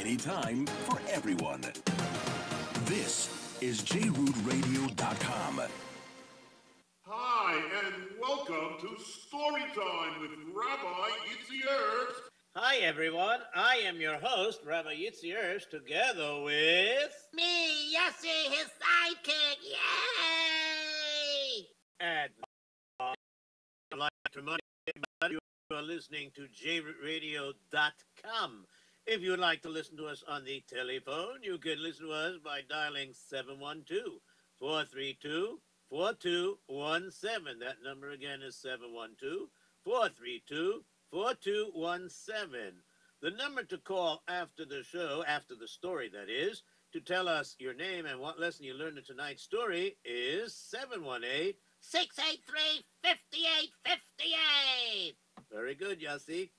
anytime, for everyone. This is jrootradio.com. Hi, and welcome to Storytime with Rabbi Yitzi Herbs. Hi, everyone. I am your host, Rabbi Yitzi Herbs, together with... Me, Yossi, his sidekick. Yay! And I'd like to remind everybody you are listening to jrootradio.com. If you would like to listen to us on the telephone, you can listen to us by dialing 712-432-4217. That number again is 712-432-4217. The number to call after the show, after the story that is, to tell us your name and what lesson you learned in tonight's story is 683-5858. Very good, Yossi.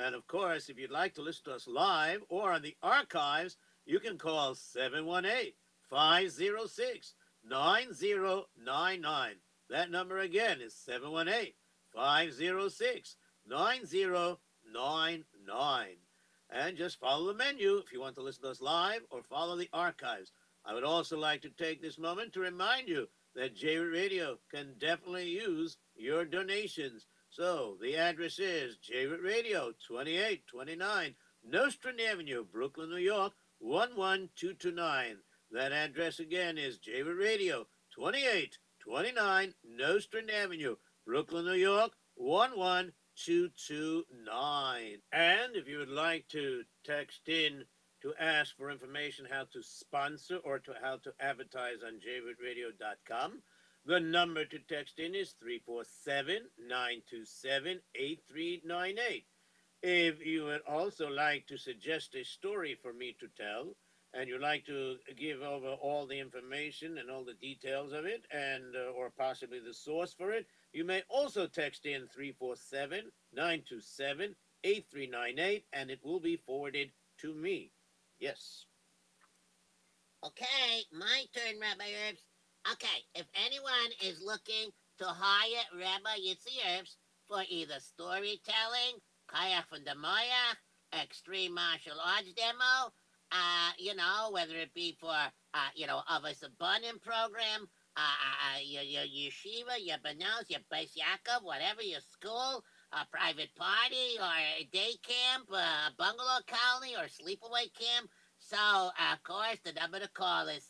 And of course, if you'd like to listen to us live or on the archives, you can call 718-506-9099. That number again is 718-506-9099. And just follow the menu if you want to listen to us live or follow the archives. I would also like to take this moment to remind you that J-Root Radio can definitely use your donations. So the address is J-Root Radio, 2829 Nostrand Avenue, Brooklyn, New York, 11229. That address again is J-Root Radio, 2829 Nostrand Avenue, Brooklyn, New York, 11229. And if you would like to text in to ask for information how to sponsor or how to advertise on jrootradio.com, the number to text in is 347-927-8398. If you would also like to suggest a story for me to tell, and you'd like to give over all the information and all the details of it, and or possibly the source for it, you may also text in 347-927-8398, and it will be forwarded to me. Yes. Okay, my turn, Rabbi Herbs. Okay, if anyone is looking to hire Rabbi Yitzi Herbs for either storytelling, Kayak from the Maya, extreme martial arts demo, whether it be for, Avos Abundant program, your yeshiva, your banos, your Beis Yaakov, whatever, your school, a private party, or a day camp, a bungalow colony, or sleepaway camp. So, of course, the number to call is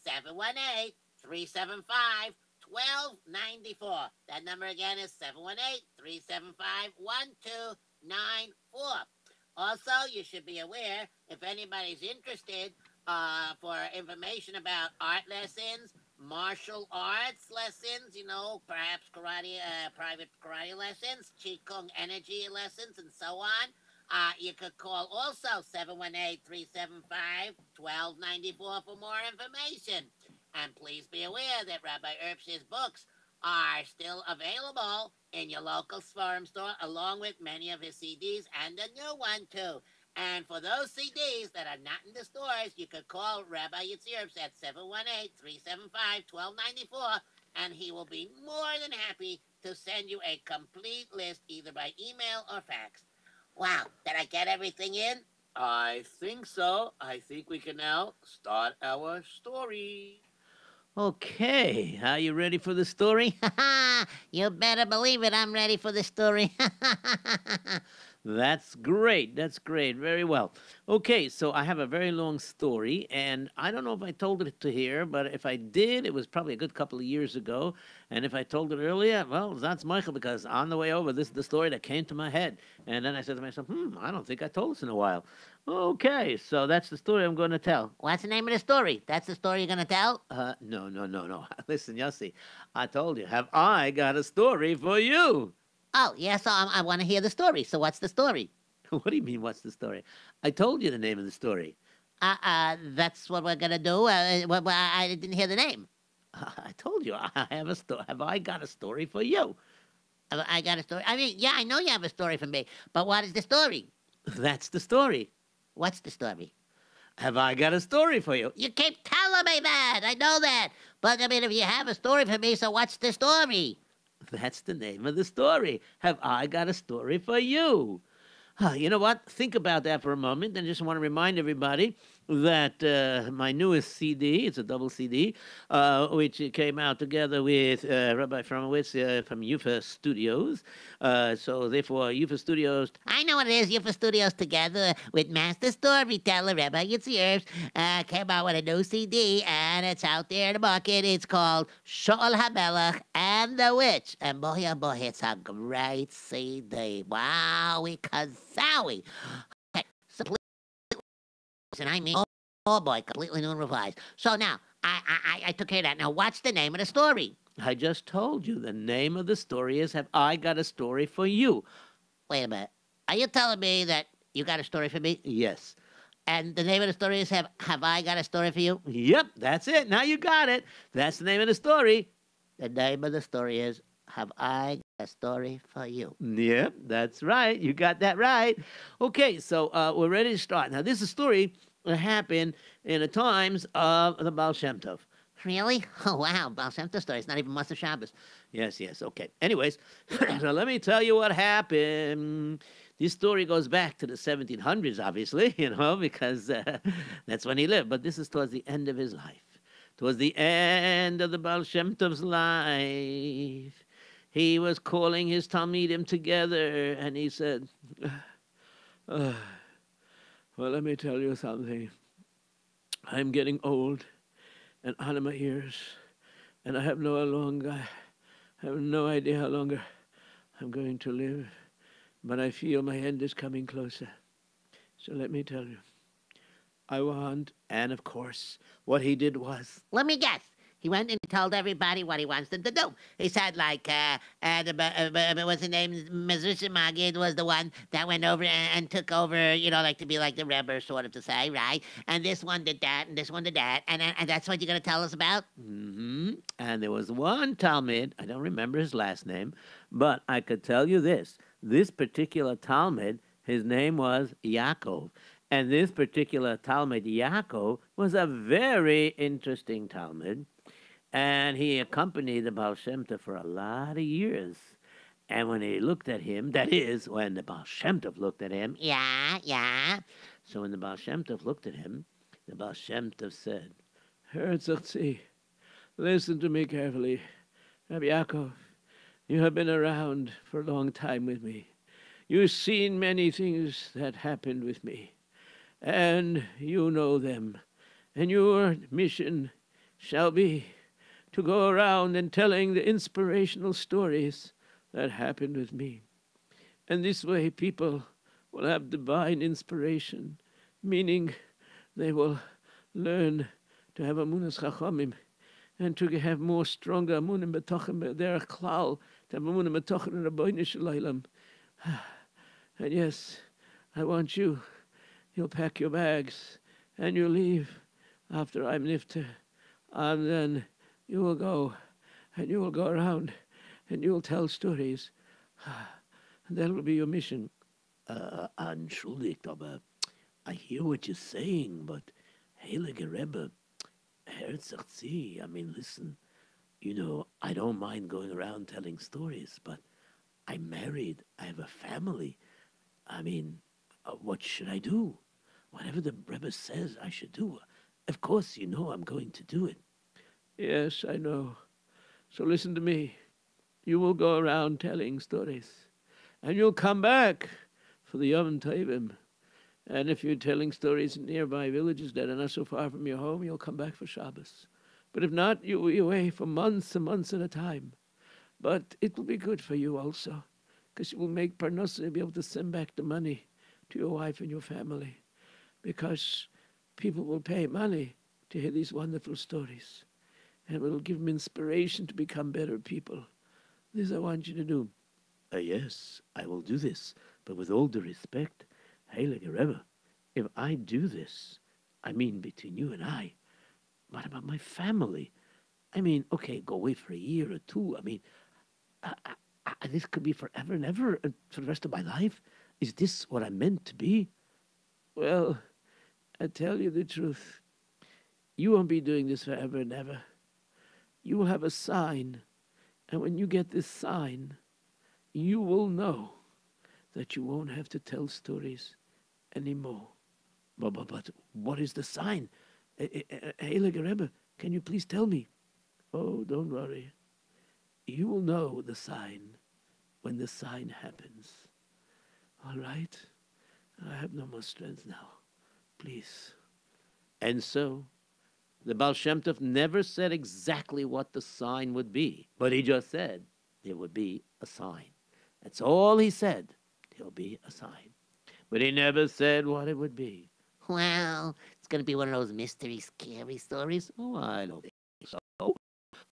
718-375-1294. That number again is 718-375-1294. Also, you should be aware, if anybody's interested for information about art lessons, martial arts lessons, perhaps karate, private karate lessons, Qigong energy lessons, and so on, you could call also 718-375-1294 for more information. And please be aware that Rabbi Herbst's books are still available in your local Sforum store, along with many of his CDs and a new one, too. And for those CDs that are not in the stores, you could call Rabbi Yitzi Herbs at 718-375-1294, and he will be more than happy to send you a complete list either by email or fax. Wow, did I get everything in? I think so. I think we can now start our story. Okay, are you ready for the story? You better believe it, I'm ready for the story. That's great. That's great. Very well. Okay, so I have a very long story, and I don't know if I told it to here, but if I did, it was probably a good couple of years ago. And if I told it earlier, well, that's Michael, because on the way over, this is the story that came to my head. And then I said to myself, I don't think I told this in a while. Okay, so that's the story I'm going to tell. What's the name of the story? That's the story you're going to tell? No. Listen, Yossi, I told you, have I got a story for you? Oh, yes, I want to hear the story. So what's the story? What do you mean, what's the story? I told you the name of the story. That's what we're going to do. I didn't hear the name. I told you, I have a story. Have I got a story for you? I got a story. I mean, yeah, I know you have a story for me, but what is the story? That's the story. What's the story? Have I got a story for you? You keep telling me that. I know that. But, I mean, if you have a story for me, so what's the story? That's the name of the story. Have I got a story for you? You know what? Think about that for a moment, and just want to remind everybody that my newest CD, it's a double CD, which came out together with Rabbi Fromowitz from UFA Studios. So therefore, UFA Studios. I know what it is. UFA Studios together with master storyteller Rabbi Yitzi came out with a new CD, and it's out there in the market. It's called Shaul HaMelech and the Witch. And boy, oh boy, it's a great CD. Wow, we kazowie. Okay, so please, and I mean, oh boy, completely new and revised. So now, I took care of that. Now, what's the name of the story? I just told you the name of the story is Have I Got a Story for You? Wait a minute. Are you telling me that you got a story for me? Yes. And the name of the story is Have I Got a Story for You? Yep, that's it. Now you got it. That's the name of the story. The name of the story is Have I Got a Story for You? Yep, that's right. You got that right. Okay, so we're ready to start. Now, this is a story that happened in the times of the Baal Shem Tov. Really? Oh, wow. Baal Shem Tov story. It's not even Moshe Shabbos. Yes, okay. Anyways, so let me tell you what happened. This story goes back to the 1700s, obviously, because that's when he lived. But this is towards the end of his life. Towards the end of the Baal Shem Tov's life, he was calling his Talmidim together, and he said, well, let me tell you something. I'm getting old and out of my ears, and I have no idea how longer I'm going to live, but I feel my end is coming closer. So let me tell you, I want, and of course, what he did was, Let me guess. He went and told everybody what he wants them to do. He said, like, what's the name? Mezusha Magid was the one that went over and took over, like to be like the Rebbe, sort of to say, right? And this one did that, and this one did that. And that's what you're going to tell us about? and there was one Talmud, I don't remember his last name, but I could tell you this. This particular Talmud, his name was Yaakov. And this particular Talmud, Yaakov, was a very interesting Talmud. And he accompanied the Baal Shem Tov for a lot of years. And when he looked at him, that is, when the Baal Shem Tov looked at him, Yeah. so when the Baal Shem Tov looked at him, the Baal Shem Tov said, Herzogzi, listen to me carefully. Rabbi Yaakov, you have been around for a long time with me. You've seen many things that happened with me, and you know them. And your mission shall be to go around and telling the inspirational stories that happened with me. And this way people will have divine inspiration, meaning they will learn to have amunas chachamim and to have more stronger amunim betochim derech klal, to have amunim betochim in Rabbeinu Shalom. And yes, I want you'll pack your bags and you'll leave after I'm nifter, and then you will go and you will go around and you will tell stories. And that will be your mission. Entschuldigt, aber I hear what you're saying, but Heilige Rebbe, Herzogzi, I mean, listen, I don't mind going around telling stories, but I'm married, I have a family. I mean, what should I do? Whatever the Rebbe says I should do. Of course, I'm going to do it. Yes, I know. So listen to me. You will go around telling stories, and you'll come back for the Yom Tovim. And if you're telling stories in nearby villages that are not so far from your home, you'll come back for Shabbos. But if not, you'll be away for months and months at a time. But it will be good for you also, because you will make parnasa and be able to send back the money to your wife and your family, because people will pay money to hear these wonderful stories, and it will give them inspiration to become better people. This I want you to do. Yes, I will do this, but with all due respect, Heilige Rebbe, if I do this, I mean between you and I, what about my family? I mean, okay, go away for a year or two. I mean, this could be forever and ever, for the rest of my life. Is this what I'm meant to be? Well, I tell you the truth. You won't be doing this forever and ever. You will have a sign, and when you get this sign, you will know that you won't have to tell stories anymore. But what is the sign? Heilige Rebbe, can you please tell me? Oh, don't worry. You will know the sign when the sign happens. All right? I have no more strength now. Please. And so, the Baal Shem Tov never said exactly what the sign would be, but he just said there would be a sign. That's all he said. There'll be a sign. But he never said what it would be. Well, it's going to be one of those mystery, scary stories. Oh, I don't think so.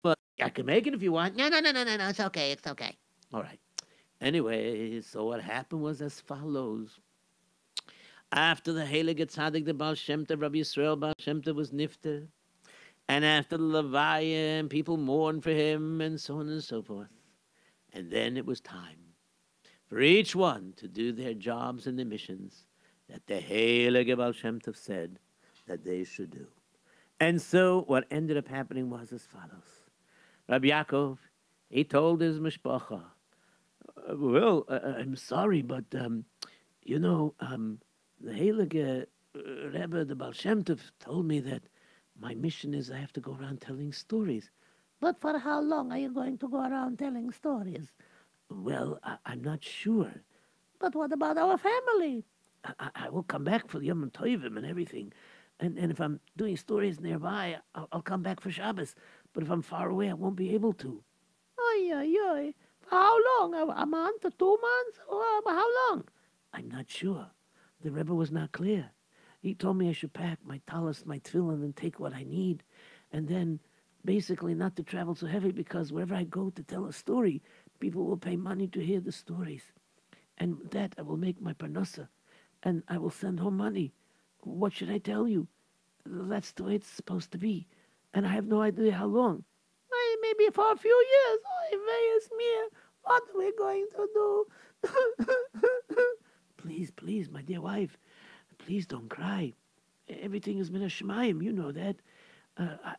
But I can make it if you want. No. It's okay. It's okay. All right. Anyway, so what happened was as follows. After the Heilige Tzaddik, the Baal Shem Tov, Rabbi Yisrael Baal Shem Tov was nifter, and after the Levaya, people mourned for him, and so on and so forth. And then it was time for each one to do their jobs and their missions that the Heilige Baal Shem Tov said that they should do. And so what ended up happening was as follows. Rabbi Yaakov, he told his mishpacha, I'm sorry, but, the Heilige Rebbe, the Baal Shem Tov, told me that my mission is I have to go around telling stories. But for how long are you going to go around telling stories? Well, I'm not sure. But what about our family? I will come back for Yom Tovim and everything. And if I'm doing stories nearby, I'll come back for Shabbos. But if I'm far away, I won't be able to. Oy. For how long? A month or 2 months? Or how long? I'm not sure. The Rebbe was not clear. He told me I should pack my talis, my tefillin, and take what I need. And then basically not to travel so heavy because wherever I go to tell a story, people will pay money to hear the stories. And that I will make my parnasa. And I will send home money. What should I tell you? That's the way it's supposed to be. And I have no idea how long. Maybe for a few years. What are we going to do? Please, my dear wife, please don't cry. Everything has been a shemayim, you know that.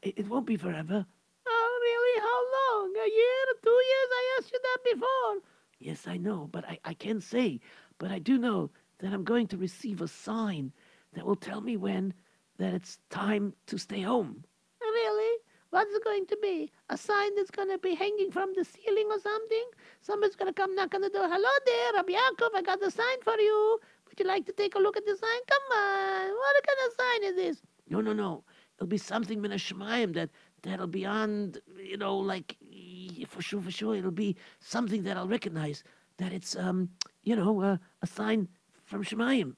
It won't be forever. Oh, really? How long? A year? 2 years? I asked you that before. Yes, I know, but I can't say. But I do know that I'm going to receive a sign that will tell me that it's time to stay home. Really? What's it going to be? A sign that's going to be hanging from the ceiling or something? Somebody's going to come knock on the door. Hello there, Rabbi Yaakov, I got a sign for you. Would you like to take a look at the sign? Come on. What kind of sign is this? No. It'll be something min hashemayim that'll be on, for sure. It'll be something that I'll recognize. That it's, a sign from Shemayim.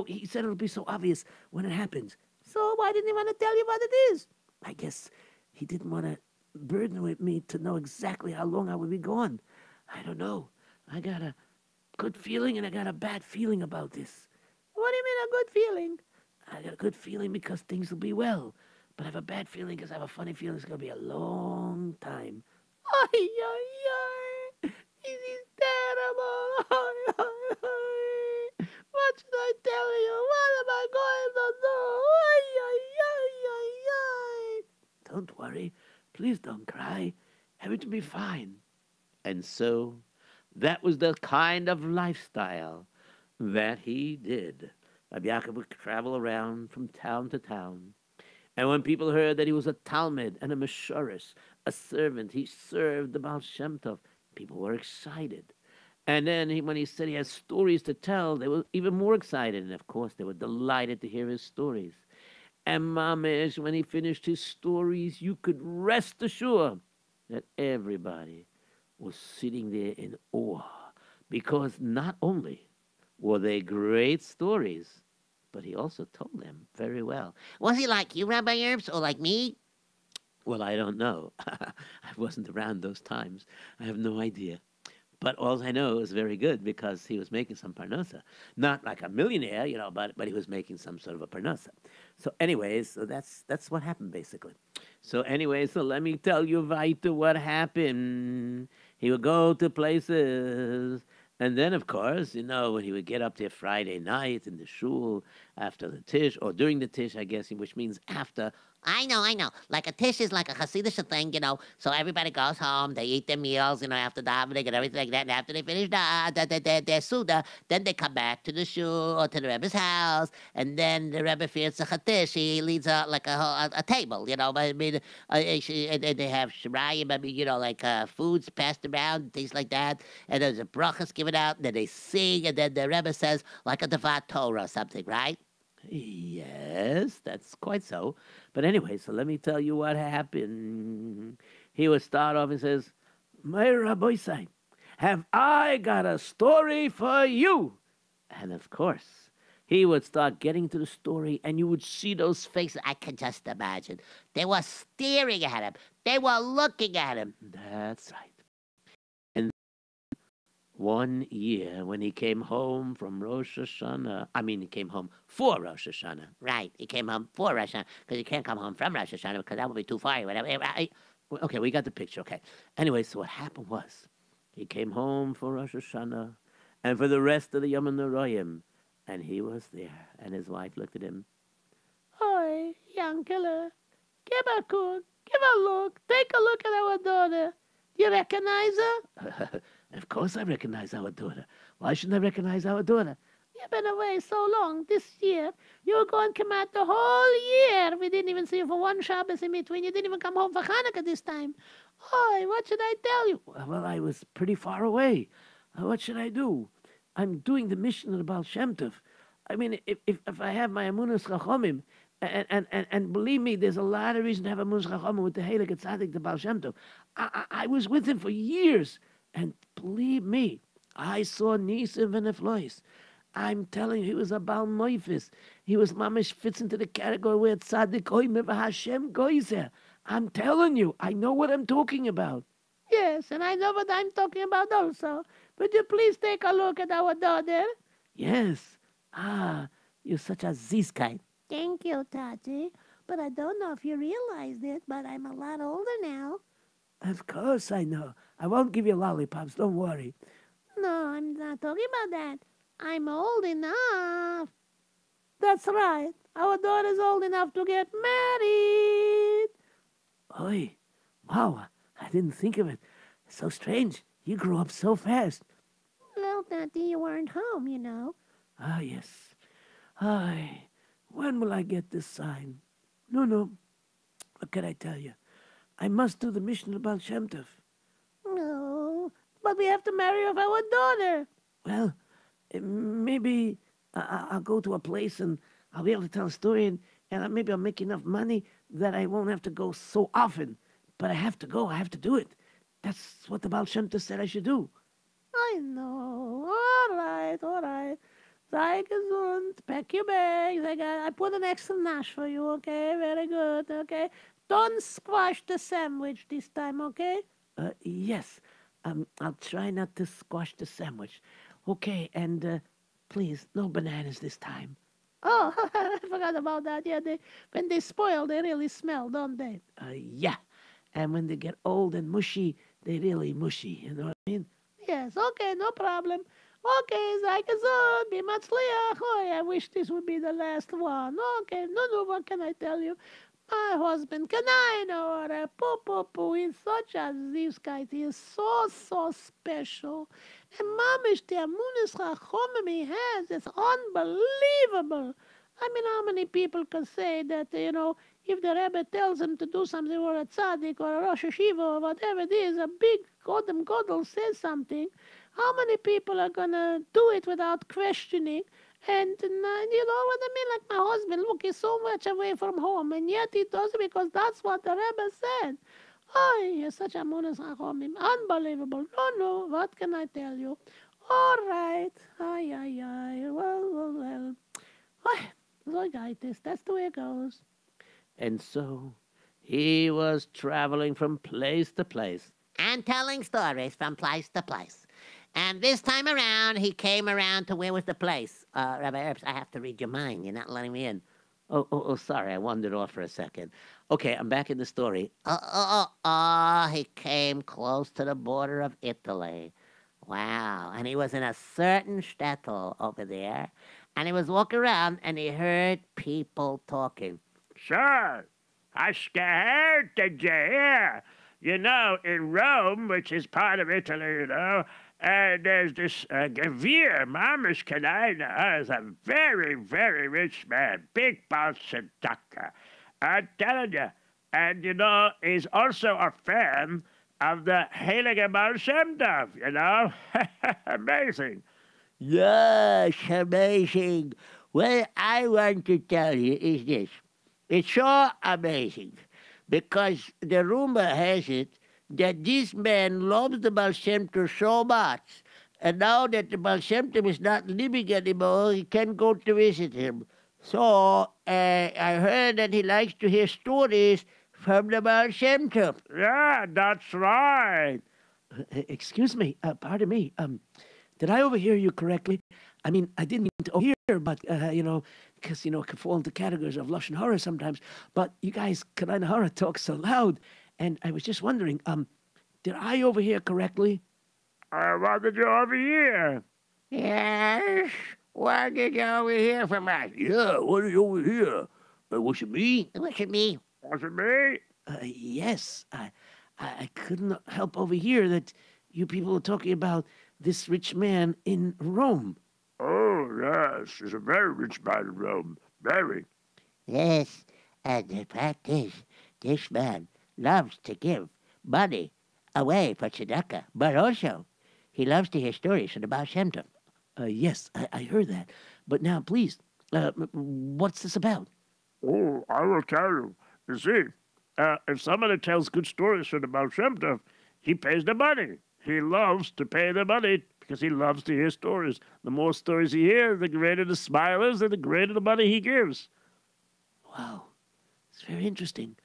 He said it'll be so obvious when it happens. So why didn't he want to tell you what it is? I guess he didn't want to burden with me to know exactly how long I would be gone. I don't know. I got a good feeling and I got a bad feeling about this. What do you mean a good feeling? I got a good feeling because things will be well. But I have a bad feeling because I have a funny feeling it's going to be a long time. Ay. This is terrible. What should I tell you? What am I going to do? Don't worry. Please don't cry. Everything will be fine. And so, that was the kind of lifestyle that he did. Rabbi Yaakov would travel around from town to town. And when people heard that he was a Talmud and a Meshoris, a servant, he served the Baal Shem Tov, people were excited. And then when he said he has stories to tell, they were even more excited. And of course, they were delighted to hear his stories. And Mamesh, when he finished his stories, you could rest assured that everybody was sitting there in awe. Because not only were they great stories, but he also told them very well. Was he like you, Rabbi Yerbs, or like me? Well, I don't know. I wasn't around those times. I have no idea. But all I know is very good because he was making some parnasa. Not like a millionaire, but he was making some sort of a parnasa. So anyways, so that's what happened basically. So anyways, so let me tell you weiter what happened. He would go to places. And then, of course, when he would get up there Friday night in the shul, after the tish, or during the tish, I guess, which means after. I know, I know. Like a tish is like a Hasidic thing, so everybody goes home, they eat their meals, after davening and everything like that, and after they finish their Suda, then they come back to the shul or to the Rebbe's house, and then the Rebbe feels a tish. He leads a table, I mean, and they have shirayim, I mean, foods passed around, things like that, and there's a brachas given out, and then they sing, and then the Rebbe says, like a Devat Torah or something, right? Yes, that's quite so. But anyway, so let me tell you what happened. He would start off and says, "My Rabbi say, have I got a story for you?" And of course, he would start getting to the story, and you would see those faces. I can just imagine. They were staring at him. They were looking at him. That's right. One year, when he came home from Rosh Hashanah, he came home for Rosh Hashanah. Right, he came home for Rosh Hashanah, because he can't come home from Rosh Hashanah, because that would be too far. Okay, we got the picture, okay. Anyway, so what happened was, he came home for Rosh Hashanah, and for the rest of the Yom Noraim, and he was there, and his wife looked at him. "Oi, young killer, give a look, take a look at our daughter. Do you recognize her?" "Of course I recognize our daughter. Why shouldn't I recognize our daughter?" "You've been away so long this year. You were going to come out the whole year. We didn't even see you for one Shabbos in between. You didn't even come home for Hanukkah this time. Oh, what should I tell you?" "Well, I was pretty far away. What should I do? I'm doing the mission of the Baal Shem Tov. I mean, if I have my Amunas Chachomim, and believe me, there's a lot of reason to have Amunas Chachomim with the Heilig Tzaddik, the Baal Shem Tov. I was with him for years. And believe me, I saw Nisim and Neflois. I'm telling you, he was a Baal Moifis. He was mamish fits into the category where Tzaddik Oimer Hashem Goizer. I'm telling you, I know what I'm talking about. "Yes, and I know what I'm talking about also. Would you please take a look at our daughter?" "Yes. You're such a Zizkeit." Thank you, Tati. But I don't know if you realized it, but I'm a lot older now. "Of course I know. I won't give you lollipops, don't worry." No, I'm not talking about that. I'm old enough. "That's right. Our daughter's old enough to get married." "Oi, wow, I didn't think of it. So strange. You grew up so fast." Well, Tati, you weren't home, "Ah, yes. Ay, when will I get this sign? No. What can I tell you? I must do the mission of Baal Shem Tov." No, but we have to marry off our daughter. "Well, maybe I'll go to a place and I'll be able to tell a story, and maybe I'll make enough money that I won't have to go so often. But I have to go. I have to do it. That's what the Baal Shem Tov said I should do." I know. All right. Sei gesund. Pack your bags. I put an extra nash for you, okay? Very good, okay? Don't squash the sandwich this time, okay? Yes. I'll try not to squash the sandwich. Okay, and please, no bananas this time. Oh, I forgot about that. Yeah, when they spoil, they really smell, don't they? Yeah. And when they get old and mushy, they really mushy. You know what I mean? Yes, okay, no problem. Okay, sei gesund, be matzliach. Oh, I wish this would be the last one. Okay, no, what can I tell you? My husband, Kanai, or Poo, he's such a Zivskite. He is so special. And Mamish, the Amunis Chachomim he has, it's unbelievable. I mean, how many people can say that, if the Rebbe tells him to do something, or a tzaddik, or a Rosh Hashiva, or whatever it is, a big Godem Godel says something, how many people are going to do it without questioning? And you know what I mean? Like my husband, look, he's so much away from home, and yet he does it because that's what the Rebbe said. Oh, he's such a Munas Chachomim. Unbelievable. No, what can I tell you? All right. Ay. Well. That's the way it goes. And so he was traveling from place to place. And telling stories from place to place. And this time around, he came around to where was the place? Rabbi Erbs, I have to read your mind. You're not letting me in. Oh, sorry. I wandered off for a second. Okay, I'm back in the story. He came close to the border of Italy. Wow. And he was in a certain shtetl over there. and he was walking around and he heard people talking. Sure. I scared, did you hear? You know, in Rome, which is part of Italy, there's this Gavir, Mamas Canina, is a very, very rich man, big bouncing ducker. I'm telling you. And, he's also a fan of the Heilige Baal Shem Tov, Amazing. Yes, amazing. What I want to tell you is this. It's so amazing because the rumor has it that this man loves the Baal Shem Tov so much, and now that the Baal Shem Tov is not living anymore, he can't go to visit him. So I heard that he likes to hear stories from the Baal Shem Tov. Yeah, that's right. Excuse me, pardon me. Did I overhear you correctly? I mean, I didn't mean to overhear, but, because, it can fall into categories of Lashon Hara sometimes. But you guys, Kanai Hara, talk so loud. And I was just wondering, did I overhear correctly? What did you overhear? Yes? What did you overhear from us? Yeah, what did you overhear? Was it me? Was it me? Was it me? Yes. I couldn't help overhear that you people were talking about this rich man in Rome. Oh, yes. He's a very rich man in Rome. Very. Yes, and the fact is, this man loves to give money away for tzedakah, but also he loves to hear stories from the Baal Shem Tov. Yes, I heard that. But now, please, what's this about? Oh, I will tell you. You see, if somebody tells good stories from the Baal Shem Tov, he pays the money. He loves to pay the money because he loves to hear stories. The more stories he hears, the greater the smile is and the greater the money he gives. Wow, it's very interesting.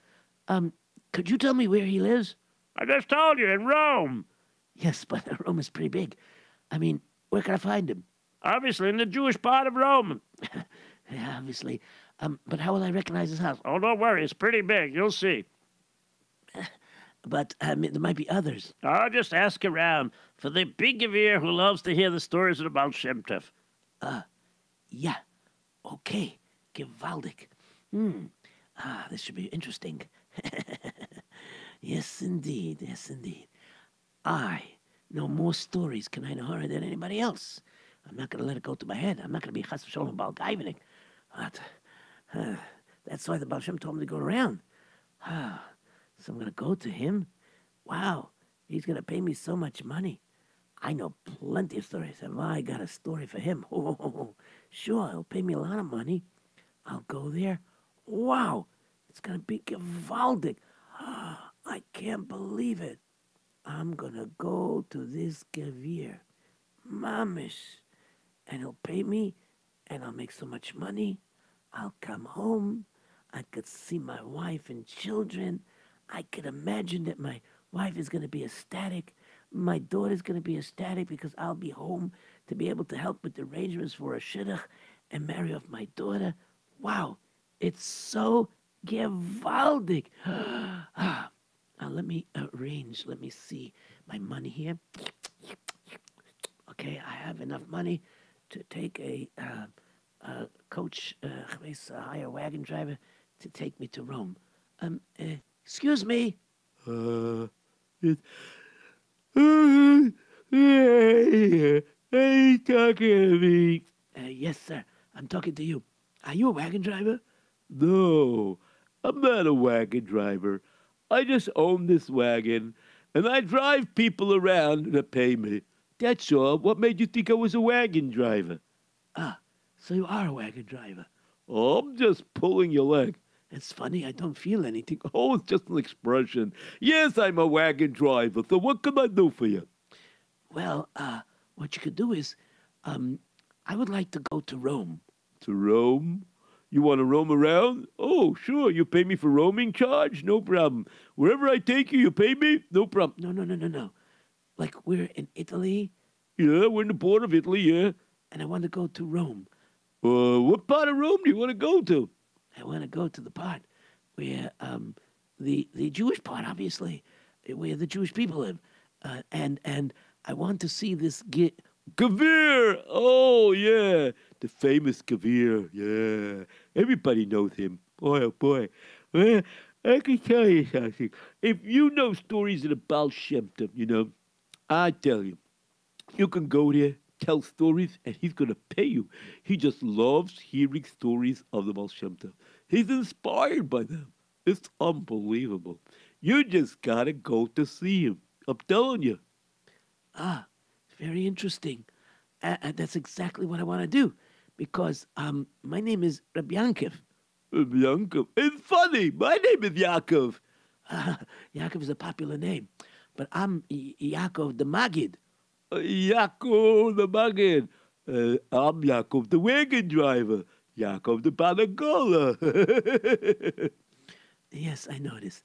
Could you tell me where he lives? I just told you, in Rome. Yes, but Rome is pretty big. I mean, where can I find him? Obviously, in the Jewish part of Rome. Yeah, obviously. But how will I recognize his house? Oh, don't worry, it's pretty big. You'll see. But there might be others. I'll just ask around for the big Gavir who loves to hear the stories about Shem Tov. Yeah. Okay. Gewaldig. This should be interesting. Yes, indeed. Yes, indeed. I know more stories Kanai Nahara than anybody else. I'm not going to let it go to my head. I'm not going to be Chas v'Sholom Baal Gaivenik. But that's why the Baal Shem told me to go around. So I'm going to go to him. Wow, he's going to pay me so much money. I know plenty of stories. Have I got a story for him? Oh, sure, he'll pay me a lot of money. I'll go there. Wow, it's going to be gewaldig. I can't believe it. I'm going to go to this Gavir, Mamish, and he'll pay me, and I'll make so much money. I'll come home. I could see my wife and children. I could imagine that my wife is going to be ecstatic. My daughter's going to be ecstatic because I'll be home to be able to help with the arrangements for a shidduch and marry off my daughter. Wow, it's so gewaldig. Let me arrange. Let me see my money here. Okay, I have enough money to take a coach, a hire wagon driver to take me to Rome. Excuse me. Are you talking to me? Yes, sir. I'm talking to you. Are you a wagon driver? No, I'm not a wagon driver. I just own this wagon, and I drive people around to pay me. That's all. What made you think I was a wagon driver? So you are a wagon driver. Oh, I'm just pulling your leg. It's funny, I don't feel anything. Oh, it's just an expression. Yes, I'm a wagon driver, so what can I do for you? Well, what you could do is, I would like to go to Rome. To Rome? You want to roam around? Oh, sure. You pay me for roaming charge? No problem. Wherever I take you, you pay me? No problem. No. Like, we're in Italy, Yeah, we're in the border of Italy, yeah. and I want to go to Rome. What part of Rome do you want to go to? I want to go to the part where, the Jewish part, obviously, where the Jewish people live. And I want to see this Gavir! Oh, yeah. the famous Kavir. Yeah, everybody knows him. Boy, oh boy. Well, I can tell you something. If you know stories of the Baal Shem Tov, I tell you, you can go there, tell stories, and he's going to pay you. He just loves hearing stories of the Baal Shem Tov. He's inspired by them. It's unbelievable. You just got to go to see him. I'm telling you. Ah, very interesting. That's exactly what I want to do, because my name is Reb Yankov. Yaakov. It's funny. My name is Yaakov. Yaakov is a popular name, but I'm Yaakov the Magid. Yaakov the Maggid. I'm Yaakov the wagon driver. Yaakov the Panagola. Yes, I noticed.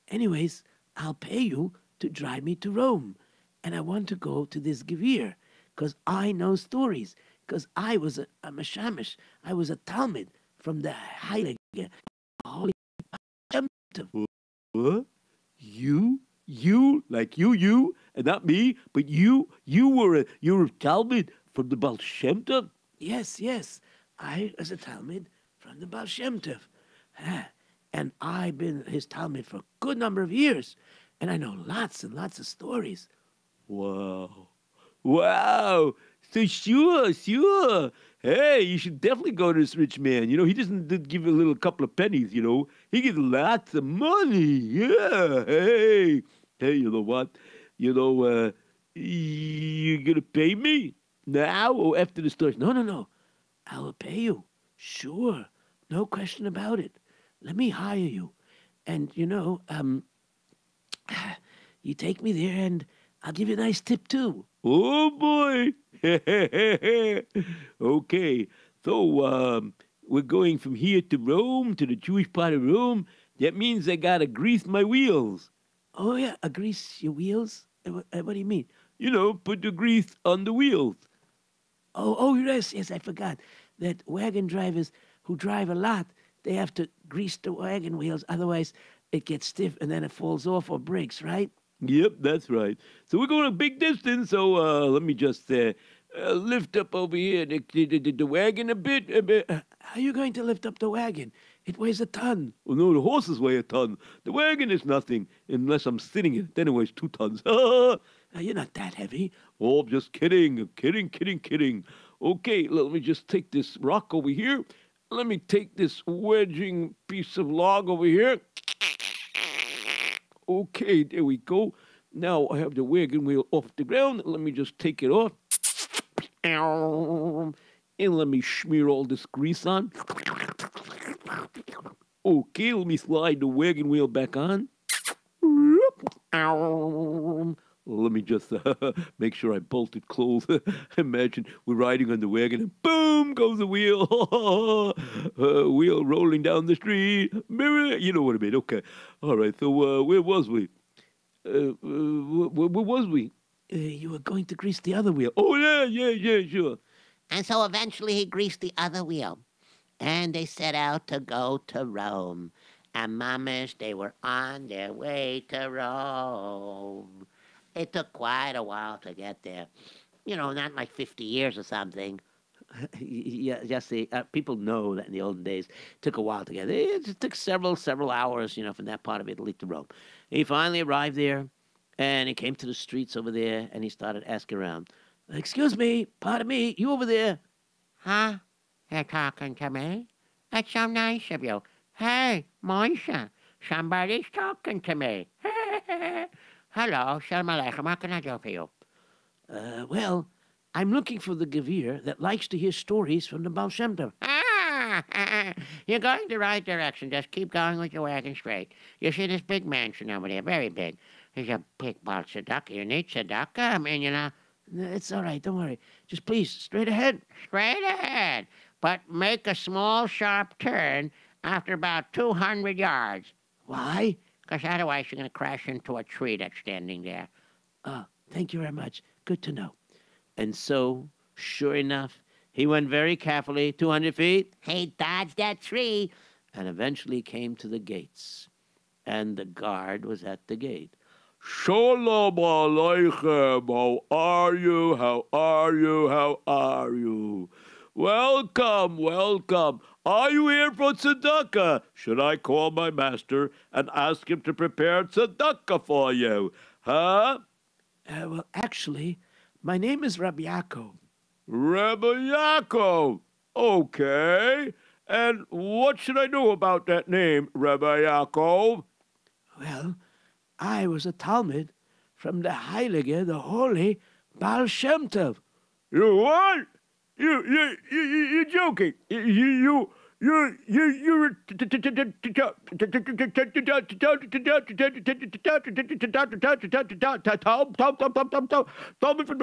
Anyways, I'll pay you to drive me to Rome, and I want to go to this Gevir, because I know stories, because I was a Mashamish. I was a Talmud from the Heilige Holy Shem Tov. What? You, like you, and not me, but you were a Talmud from the Baal Shem Tov? Yes. I was a Talmud from the Baal Shem Tov. And I've been his Talmud for a good number of years. And I know lots and lots of stories. Wow. So sure. Hey, you should definitely go to this rich man. He doesn't give a little couple of pennies, He gives lots of money. Yeah. Hey, you know what? You gonna pay me now or after the story? No. I will pay you. Sure. No question about it. Let me hire you. And, you take me there and I'll give you a nice tip too. Oh, boy. Okay. So, we're going from here to Rome, to the Jewish part of Rome. That means I got to grease my wheels. Oh, yeah. Grease your wheels? What do you mean? Put the grease on the wheels. Oh, yes, I forgot. That wagon drivers who drive a lot, they have to grease the wagon wheels. Otherwise, it gets stiff and then it falls off or breaks, right? Yep, that's right. So we're going a big distance, so let me just lift up over here the wagon a bit. How are you going to lift up the wagon? It weighs a ton. Oh, no, the horses weigh a ton. The wagon is nothing, unless I'm sitting in it. Then it weighs 2 tons. You're not that heavy. Oh, I'm just kidding. Kidding. Okay, let me just take this rock over here. Let me take this wedging piece of log over here. Okay, there we go. Now I have the wagon wheel off the ground. Let me just take it off. And let me smear all this grease on. Okay, let me slide the wagon wheel back on. Let me just make sure I bolt it closed. Imagine we're riding on the wagon and boom goes the wheel. Wheel rolling down the street. You know what I mean. Okay. All right. So where was we? Where was we? You were going to grease the other wheel. Oh, yeah, sure. And so eventually he greased the other wheel. And they set out to go to Rome. And mamish, they were on their way to Rome. It took quite a while to get there. Not like 50 years or something. Yeah, Jesse, people know that in the olden days, it took a while to get there. It took several hours, from that part of Italy to Rome. He finally arrived there, and he came to the streets over there, and he started asking around. Excuse me, pardon me, you over there? Huh? You're talking to me? That's so nice of you. Hey, Moisha, somebody's talking to me. Hello, Shalom Aleichem, what can I do for you? Well, I'm looking for the Gevir that likes to hear stories from the Baal Shem Tov. You're going the right direction. Just keep going with your wagon straight. You see this big mansion over there, very big. There's a big Baal tzedakah. You need tzedakah? I mean, It's all right, don't worry. Just please, straight ahead. Straight ahead. But make a small, sharp turn after about 200 yards. Why? Because otherwise you're going to crash into a tree that's standing there. Oh, thank you very much. Good to know. And so, sure enough, he went very carefully, 200 feet. He dodged that tree. And eventually came to the gates. And the guard was at the gate. Shalom Aleichem. How are you? Welcome, welcome. Are you here for tzedakah? Should I call my master and ask him to prepare tzedakah for you? Huh? Well, actually, my name is Rabbi Yaakov. Rabbi Yaakov. Okay. And what should I do about that name, Rabbi Yaakov? Well, I was a Talmud from the Heilige, the Holy Baal Shem Tov. You what? You're joking. You're Talmud from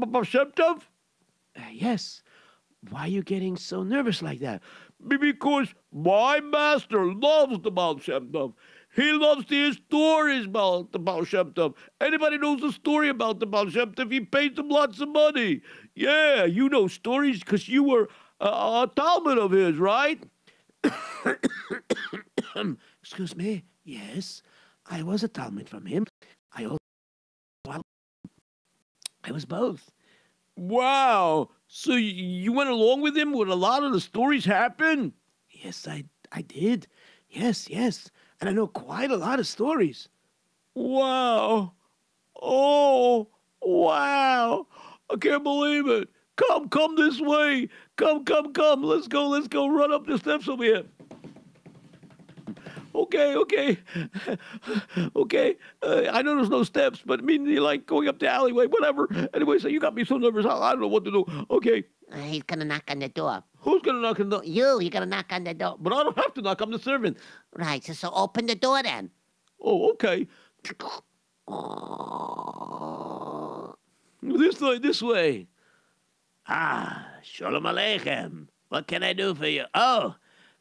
the Shem Tov? Yes. Why are you getting so nervous like that? Because my master loves the Baal Shem Tov. He loves to hear stories about the Baal Shem Tov. Anybody knows a story about the Baal Shem Tov, he pays them lots of money. Yeah, you know stories because you were a Talmud of his, right? Excuse me. Yes, I was a Talmud from him. I was both. Wow. So you went along with him when a lot of the stories happened? Yes, I did. Yes. And I know quite a lot of stories. Wow. Oh, wow. I can't believe it. Come this way. Come. Let's go. Run up the steps over here. Okay. Okay. I know there's no steps, but I mean, you like going up the alleyway, whatever. Anyway, so you got me so nervous. I don't know what to do. Okay. He's gonna knock on the door. Who's going to knock on the door? You're gonna knock on the door. But I don't have to knock. I'm the servant. Right, so open the door then. Oh, okay. This way. Ah, Shalom Aleichem. What can I do for you? Oh,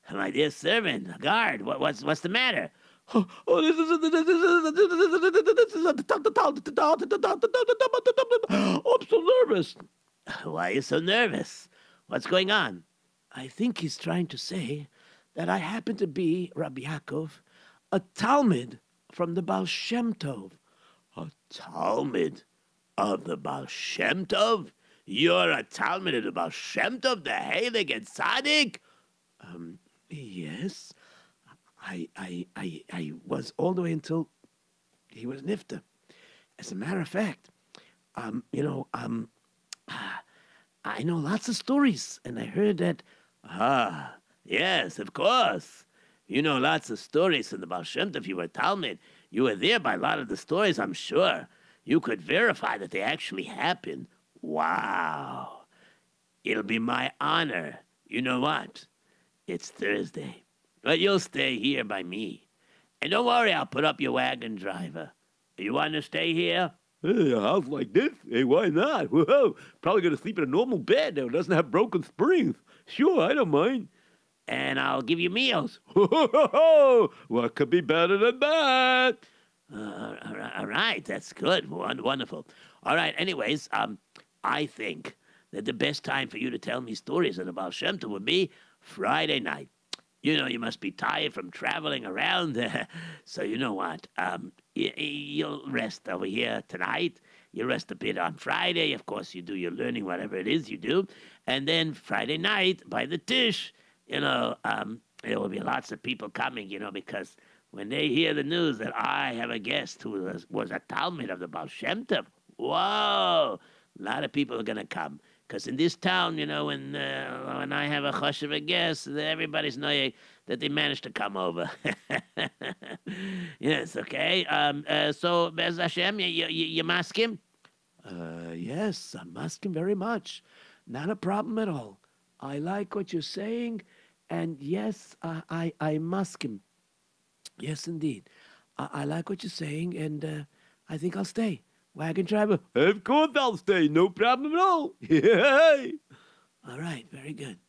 my dear servant, guard, what's the matter? Oh, this is I'm so nervous. Why are you so nervous? What's going on? I think he's trying to say that I happen to be, Rabbi Yaakov, a Talmud from the Baal Shem Tov. A Talmud of the Baal Shem Tov? You're a Talmud of the Baal Shem Tov, the Heilig and Tzaddik? Yes. I was all the way until he was nifta. As a matter of fact, I know lots of stories, and I heard that. Ah, yes, of course. You know lots of stories from the Baal Shem Tov. You were Talmud. You were there by a lot of the stories, I'm sure. You could verify that they actually happened. Wow. It'll be my honor. You know what? It's Thursday. But you'll stay here by me. And don't worry, I'll put up your wagon driver. You want to stay here? Hey, a house like this? Hey, why not? Whoa, probably going to sleep in a normal bed that doesn't have broken springs. Sure, I don't mind. And I'll give you meals. What could be better than that? All right, that's good. Wonderful. All right, anyways, I think that the best time for you to tell me stories about Shem Tov would be Friday night. You know, you must be tired from traveling around. So you know what? You'll rest over here tonight. You rest a bit on Friday. Of course, you do your learning, whatever it is you do. And then Friday night, by the tish, there will be lots of people coming, because when they hear the news that I have a guest who was a Talmud of the Baal Shem Tov, whoa, a lot of people are going to come. Because in this town, when I have a chush of a guest, everybody's knowing that they managed to come over. Yes, okay. So, Bez Hashem, you masking? Yes, I'm asking very much. Not a problem at all. I like what you're saying, and yes, I must him. Yes, indeed. I like what you're saying, and I think I'll stay. Wagon driver? Of course I'll stay. No problem at all. Yay! All right, very good.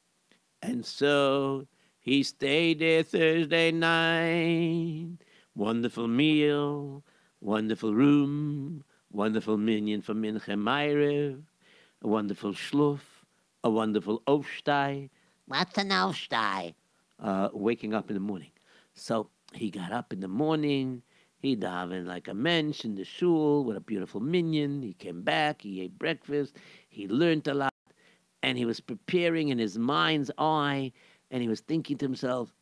And so he stayed there Thursday night. Wonderful meal, wonderful room, wonderful minyan for Mincha Ma'ariv, a wonderful shluff, a wonderful ofstai. What's an ofstai? Waking up in the morning. So he got up in the morning. He davened like a mensch in the shul with a beautiful minyan. He came back. He ate breakfast. He learned a lot. and he was preparing in his mind's eye, and he was thinking to himself,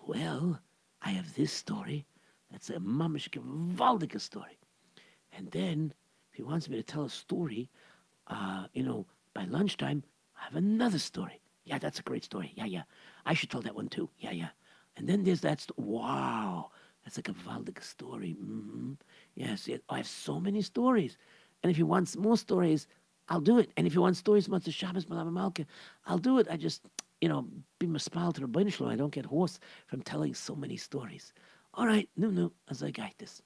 well, I have this story. That's a mamish gewaldige story. And then, if he wants me to tell a story, by lunchtime, I have another story. Yeah, that's a great story. Yeah. I should tell that one too. Yeah. And then there's that wow, that's a gewaldige story. Mm-hmm. Yes, I have so many stories. And if he wants more stories, I'll do it. And if he wants stories about the Shabbos Malama Malka, I'll do it. I just, be mispal to the Rebbeinu Shalom. I don't get hoarse from telling so many stories. All right, no, as I got this.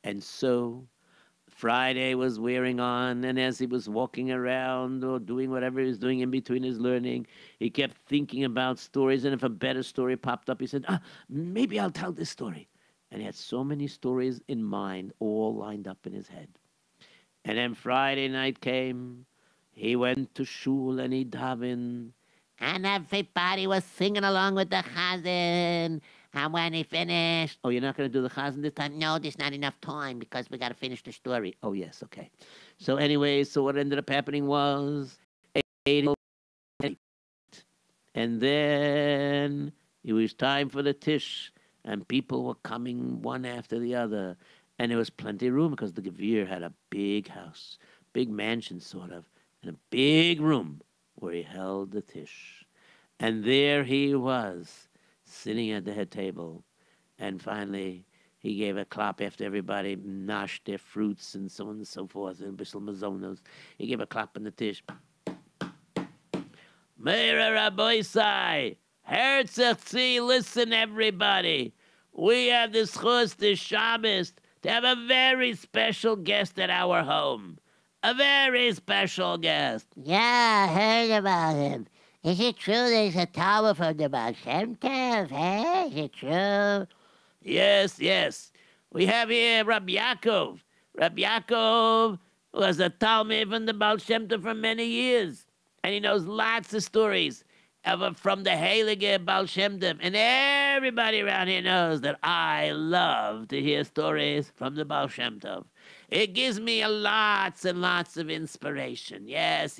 And so Friday was wearing on, and as he was walking around or doing whatever he was doing in between his learning, he kept thinking about stories, and if a better story popped up, he said, maybe I'll tell this story. And he had so many stories in mind, all lined up in his head. And then Friday night came, he went to shul and he davened, And everybody was singing along with the chazan. And when he finished... Oh, you're not going to do the chazan this time? No, there's not enough time because we got to finish the story. Oh, yes, okay. So anyway, what ended up happening was... And then it was time for the tish, and people were coming one after the other. And there was plenty of room because the Gevir had a big house, big mansion sort of, and a big room where he held the tish. And there he was, sitting at the head table. And finally, he gave a clap after everybody noshed their fruits and so on and so forth, and Bishal Mazonos. He gave a clap on the tish. Meira Rabboisai, Herzog, listen everybody. We have the schus, this Shabbos, to have a very special guest at our home. A very special guest. Yeah, I heard about him. Is it true there's a tower from the Baal Shem Tov, eh? Is it true? Yes. We have here Rabbi Yaakov. Rabbi Yaakov was a Talmud from the Baal Shem Tov for many years. And he knows lots of stories from the Heilige Baal Shem Tov. And everybody around here knows that I love to hear stories from the Baal Shem Tov. It gives me lots and lots of inspiration. Yes.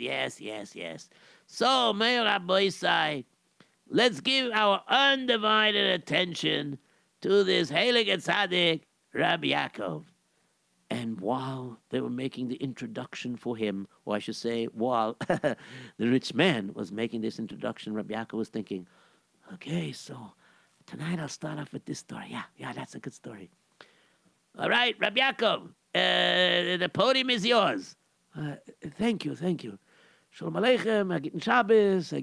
So, Meir Rabboisai, let's give our undivided attention to this Heilige Tzaddik, Rabbi Yaakov. And while they were making the introduction for him, or I should say, while the rich man was making this introduction, Rabbi Yaakov was thinking, okay, so tonight I'll start off with this story. Yeah, that's a good story. All right, Rabbi Yaakov, the podium is yours. Thank you. Shalom Aleichem, Gitten Shabbos to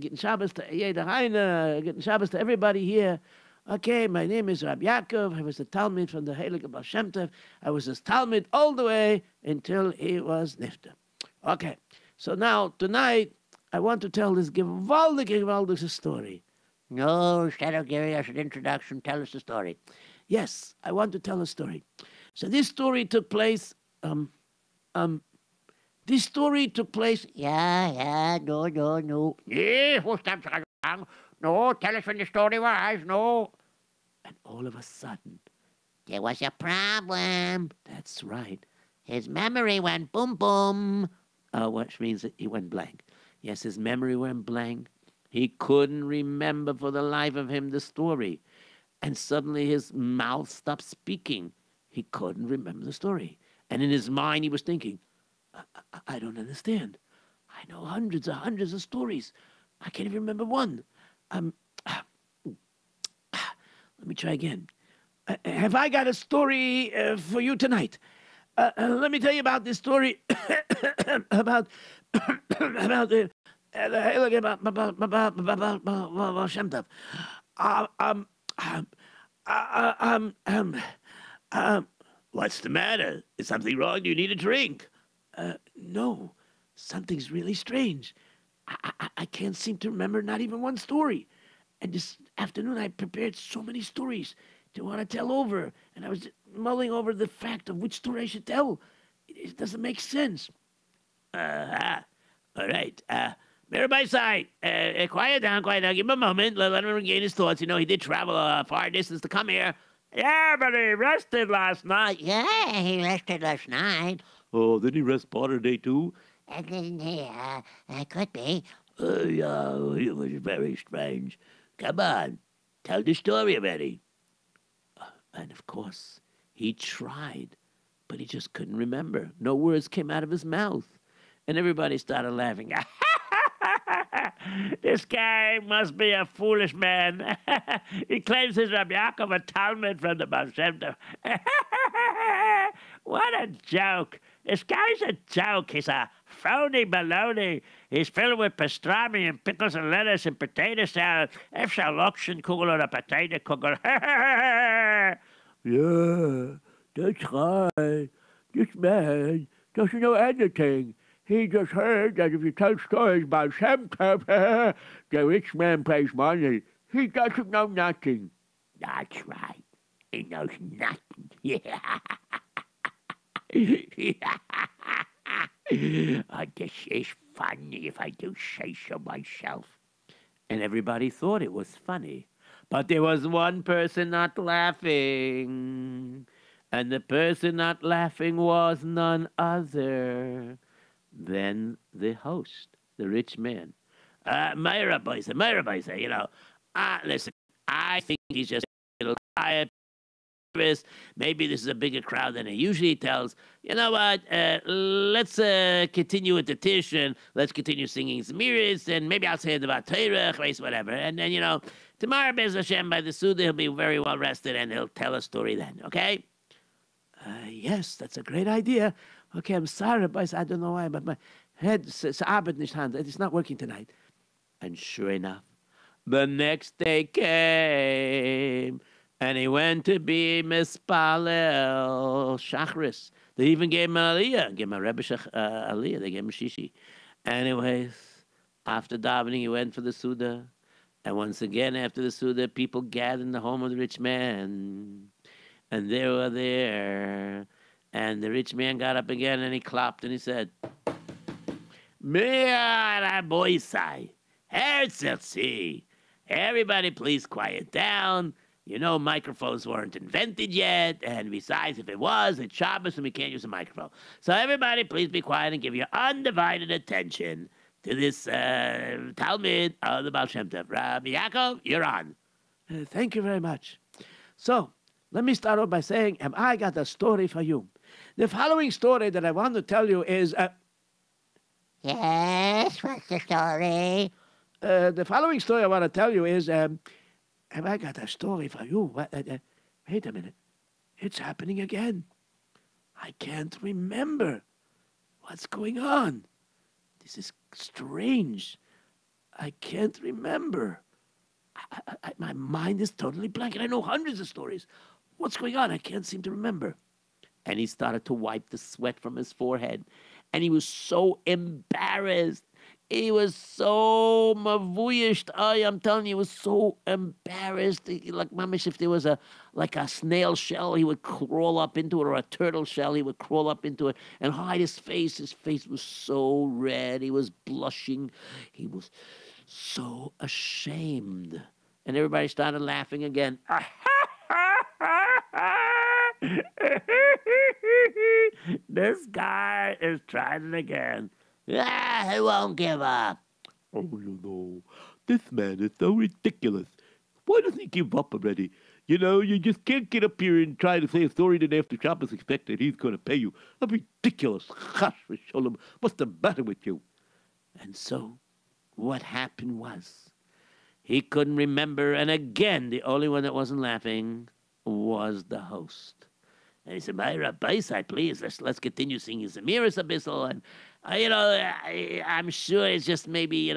jeder eine, Gitten Shabbos to everybody here. Okay, my name is Rabbi Yaakov. I was a Talmud from the Heilige Baal Shem Tov. I was his Talmud all the way until he was nifter. Okay, so now, tonight, I want to tell this gewaldige story. No, instead of giving us an introduction, tell us the story. Yes, I want to tell a story. So this story took place, Yeah, no. Yeah, no, tell us when the story was, no. And all of a sudden... There was a problem. That's right. His memory went boom, boom. Which means that he went blank. Yes, his memory went blank. He couldn't remember for the life of him the story. And suddenly his mouth stopped speaking. He couldn't remember the story. And in his mind he was thinking, I don't understand. I know hundreds of stories. I can't even remember one. Let me try again. Have I got a story for you tonight? Let me tell you about this story about the Heilige Shem Tov. What's the matter? Is something wrong? Do you need a drink? No, something's really strange. I can't seem to remember not even one story. And this afternoon I prepared so many stories to want to tell over. And I was mulling over the fact of which story I should tell. It doesn't make sense. All right. Everybody side. Quiet down. Give him a moment. Let him regain his thoughts. You know, he did travel a far distance to come here. Yeah, but he rested last night. Yeah, he rested last night. Oh, didn't he rest part of the day too? Yeah, could be. Yeah, it was very strange. Come on, tell the story already. And of course, he tried, but he just couldn't remember. No words came out of his mouth. And everybody started laughing. This guy must be a foolish man. He claims he's Rabbi Yaakov, a Talmud from the Baal Shem Tov. What a joke. This guy's a joke. He's a phony baloney. He's filled with pastrami and pickles and lettuce and potato salad. Efter Lokshenkugel or a potato kugel. Yeah, that's right. This man doesn't know anything. He just heard that if you tell stories about Shem Tov, the rich man pays money. He doesn't know nothing. That's right. He knows nothing. Yeah. This is funny if I do say so myself. And everybody thought it was funny. But there was one person not laughing. And the person not laughing was none other than the host, the rich man. Myra Boyce, you know, listen, I think he's just a little tired. Maybe this is a bigger crowd than he usually tells. You know what? Let's continue with the Tish and let's continue singing Zemiris and maybe I'll say about Torah, whatever. And then, you know, tomorrow, Bez Hashem, by the Suda, he'll be very well rested and he'll tell a story then, okay? Yes, that's a great idea. Okay, I'm sorry, but I don't know why, but my head says, it's not working tonight. And sure enough, the next day came, and he went to be Mispalel Shachris. They even gave him an Aliyah, gave him a Rebbe Aliyah, they gave him Shishi. Anyways, after davening, he went for the Suda. And once again, after the Suda, people gathered in the home of the rich man. And they were there. And the rich man got up again and he clapped and he said, Mir Boisai, Herzl, everybody please quiet down. You know, microphones weren't invented yet. And besides, if it was, it's Shabbos and we can't use a microphone. So everybody please be quiet and give your undivided attention to this Talmud of the Baal Shem Tov. Rabbi Yaakov, you're on. Thank you very much. So, let me start off by saying, I got a story for you. The following story that I want to tell you is... Yes, what's the story? The following story I want to tell you is... I got a story for you. Wait a minute. It's happening again. I can't remember. What's going on? This is strange. I can't remember. My mind is totally blank, and I know hundreds of stories. What's going on? I can't seem to remember. And he started to wipe the sweat from his forehead, and he was so embarrassed. He was so mavuyished. I'm telling you, he was so embarrassed. Like, mamish, if there was a snail shell, he would crawl up into it, or a turtle shell, he would crawl up into it and hide his face. His face was so red. He was blushing. He was so ashamed. And everybody started laughing again. This guy is trying it again. He won't give up. Oh, you know, this man is so ridiculous. Why doesn't he give up already? You know, you just can't get up here and try to say a story that after Shabbos expect that he's going to pay you. That's ridiculous. Chash v'sholem. What's the matter with you? And so, what happened was, he couldn't remember, and again, the only one that wasn't laughing was the host. And he said, Myra, Baisai, please, let's continue singing Zemiris Abyssal. And, I'm sure it's just maybe, he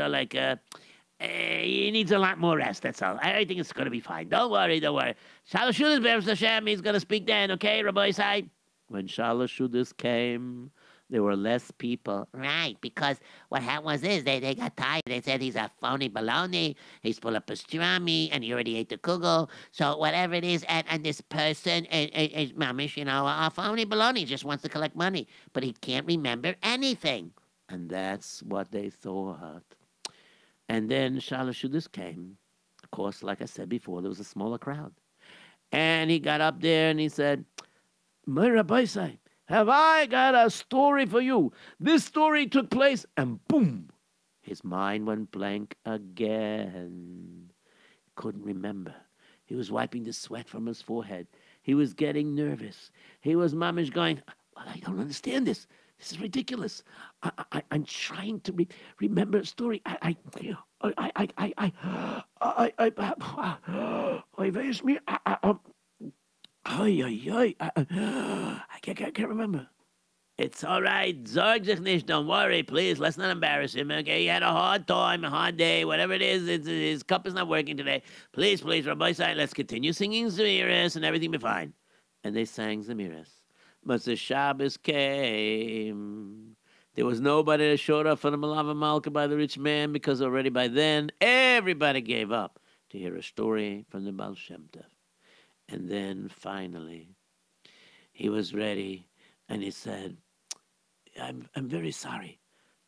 needs a lot more rest, that's all. I think it's going to be fine. Don't worry. Shalosh Shudas, Be'ez Hashem, he's going to speak then, okay, Rabbi Isai? When Shalosh Shudas came, there were less people. Right, because what happened was they got tired. They said he's a phony baloney, he's full of pastrami, and he already ate the kugel. So whatever it is, and this person is mamish, a phony baloney, just wants to collect money. But he can't remember anything. And that's what they thought. And then Shalosh Shudas came. Of course, like I said before, there was a smaller crowd. And he got up there and he said, Myra Baisai, have I got a story for you? This story took place, and boom, His mind went blank again. Couldn't remember. He was wiping the sweat from his forehead. He was getting nervous. He was mamish going, I don't understand this. This is ridiculous. I'm trying to remember a story. I can't remember. It's all right. Zorg sich nicht. Don't worry, please. Let's not embarrass him. Okay, he had a hard time, a hard day, whatever it is. His cup is not working today. Please, Rabbi Sai, let's continue singing Zemiris and everything be fine. And they sang Zemiris. But the Shabbos came. There was nobody that showed up for the Malava Malka by the rich man because already by then everybody gave up to hear a story from the Baal Shem Tov. And then finally he was ready and he said, I'm very sorry.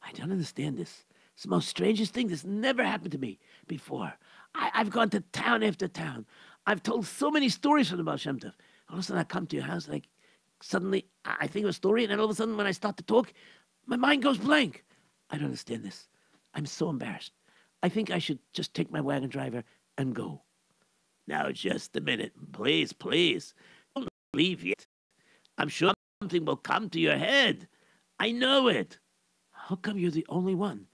I don't understand this. It's the most strangest thing. This never happened to me before. I've gone to town after town. I've told so many stories from the Baal Shem Tov. All of a sudden I come to your house, like suddenly I think of a story, and then all of a sudden when I start to talk, my mind goes blank. I don't understand this. I'm so embarrassed. I think I should just take my wagon driver and go. Now, just a minute. Please. Don't leave yet. I'm sure something will come to your head. I know it. How come you're the only one